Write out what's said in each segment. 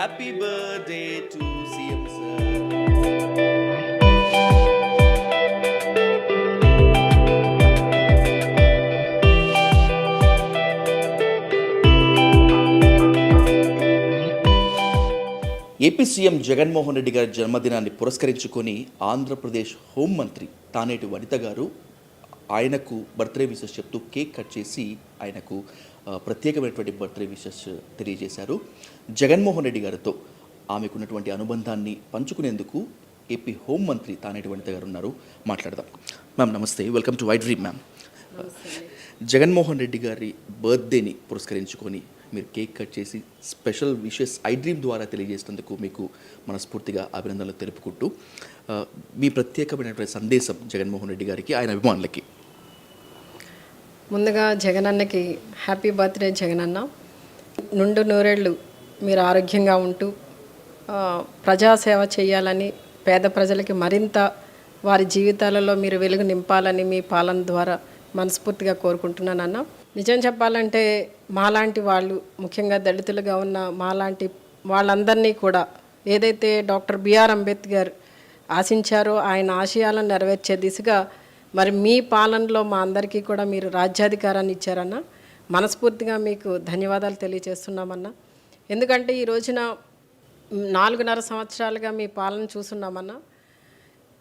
Happy birthday to CM sir. AP CM Jaganmohan Reddy గారి జన్మదినాన్ని పురస్కరించుకొని ఆంధ్రప్రదేశ్ హోంమంత్రి తానేటి వనిత గారు ఆయనకు బర్త్డే విషెస్ చెప్తూ కేక్ కట్ చేసి ఆయనకు ప్రత్యేకమైనటువంటి బర్త్డే విషెస్ తెలియజేశారు. జగన్మోహన్ రెడ్డి గారితో ఆమెకున్నటువంటి అనుబంధాన్ని పంచుకునేందుకు ఏపీ హోంమంత్రి తానేటి వనిత గారు ఉన్నారు. మాట్లాడదాం. మ్యామ్ నమస్తే, welcome to white dream. Ma'am, Jaganmohan Reddy గారి బర్త్డేని పురస్కరించుకొని మీరు కేక్ కట్ చేసి స్పెషల్ విషెస్ ఐ డ్రీమ్ ద్వారా తెలియజేసినందుకు మీకు మనస్ఫూర్తిగా అభినందనలు తెలుపుకుంటూ మీ ప్రత్యేకమైనటువంటి సందేశం జగన్మోహన్ రెడ్డి గారికి, ఆయన అభిమానులకి. ముందుగా జగనన్నకి హ్యాపీ బర్త్డే. జగనన్న నుండు నూరేళ్ళు మీరు ఆరోగ్యంగా ఉంటూ ప్రజాసేవ చేయాలని, పేద ప్రజలకి మరింత వారి జీవితాలలో మీరు వెలుగు నింపాలని మీ పాలన ద్వారా మనస్ఫూర్తిగా కోరుకుంటున్నానన్న. నిజం చెప్పాలంటే మాలాంటి వాళ్ళు, ముఖ్యంగా దళితులుగా ఉన్న మాలాంటి వాళ్ళందరినీ కూడా ఏదైతే డాక్టర్ బిఆర్ అంబేద్కర్ ఆశించారో ఆయన ఆశయాలను నెరవేర్చే దిశగా మరి మీ పాలనలో మా అందరికీ కూడా మీరు రాజ్యాధికారాన్ని ఇచ్చారన్న. మనస్ఫూర్తిగా మీకు ధన్యవాదాలు తెలియజేస్తున్నామన్నా. ఎందుకంటే ఈ రోజున 4.5 సంవత్సరాలుగా మీ పాలన చూస్తున్నామన్నా.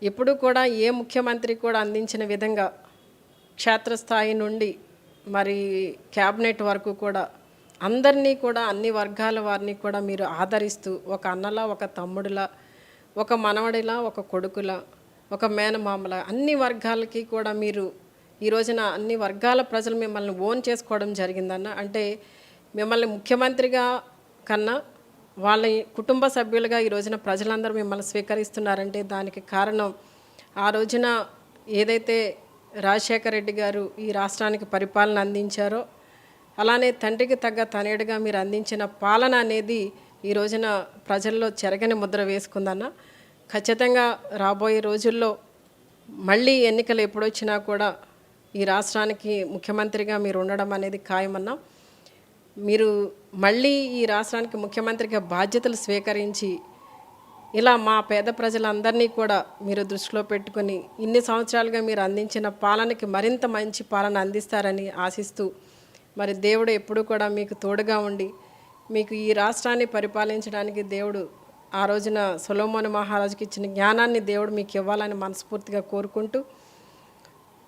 ఎప్పుడూ కూడా ఏ ముఖ్యమంత్రి కూడా అందించిన విధంగా క్షేత్రస్థాయి నుండి మరి క్యాబినెట్ వరకు కూడా అందరినీ కూడా, అన్ని వర్గాల వారిని కూడా మీరు ఆదరిస్తూ ఒక అన్నలా, ఒక తమ్ముడిలా, ఒక మనవడిలా, ఒక కొడుకులా, ఒక మేనమామల అన్ని వర్గాలకి కూడా మీరు ఈ రోజున అన్ని వర్గాల ప్రజలు మిమ్మల్ని ఓన్ చేసుకోవడం జరిగిందన్న. అంటే మిమ్మల్ని ముఖ్యమంత్రిగా కన్నా వాళ్ళ కుటుంబ సభ్యులుగా ఈ రోజున ప్రజలందరూ మిమ్మల్ని స్వీకరిస్తున్నారంటే దానికి కారణం ఆ రోజున ఏదైతే రాజశేఖర రెడ్డి గారు ఈ రాష్ట్రానికి పరిపాలన అందించారో అలానే తండ్రికి తగ్గ తనేడుగా మీరు అందించిన పాలన అనేది ఈ రోజున ప్రజల్లో చెరగని ముద్ర వేసుకుందన్న. ఖచ్చితంగా రాబోయే రోజుల్లో మళ్ళీ ఎన్నికలు ఎప్పుడొచ్చినా కూడా ఈ రాష్ట్రానికి ముఖ్యమంత్రిగా మీరు ఉండడం అనేది ఖాయమన్నా. మీరు మళ్ళీ ఈ రాష్ట్రానికి ముఖ్యమంత్రిగా బాధ్యతలు స్వీకరించి ఇలా మా పేద ప్రజలందరినీ కూడా మీరు దృష్టిలో పెట్టుకొని ఇన్ని సంవత్సరాలుగా మీరు అందించిన పాలనకి మరింత మంచి పాలన అందిస్తారని ఆశిస్తూ మరి దేవుడు ఎప్పుడూ కూడా మీకు తోడుగా ఉండి మీకు ఈ రాష్ట్రాన్ని పరిపాలించడానికి దేవుడు ఆ రోజున సొలొమోను మహారాజుకి ఇచ్చిన జ్ఞానాన్ని దేవుడు మీకు ఇవ్వాలని మనస్ఫూర్తిగా కోరుకుంటూ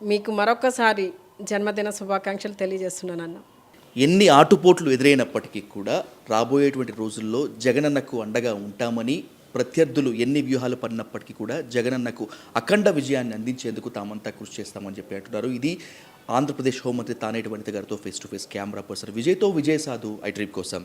మీకు మరొకసారి జన్మదిన శుభాకాంక్షలు తెలియజేస్తున్నానన్న. ఎన్ని ఆటుపోట్లు ఎదురైనప్పటికీ కూడా రాబోయేటువంటి రోజుల్లో జగనన్నకు అండగా ఉంటామని, ప్రత్యర్థులు ఎన్ని వ్యూహాలు పడినప్పటికీ కూడా జగనన్నకు అఖండ విజయాన్ని అందించేందుకు తామంతా కృషి చేస్తామని చెప్పి అంటున్నారు. ఇది ఆంధ్రప్రదేశ్ హోంమంత్రి తానేటి వనిత గారితో face to face camera person విజయ్తో. విజయ్ సాధు, ఐ డ్రీమ్ కోసం.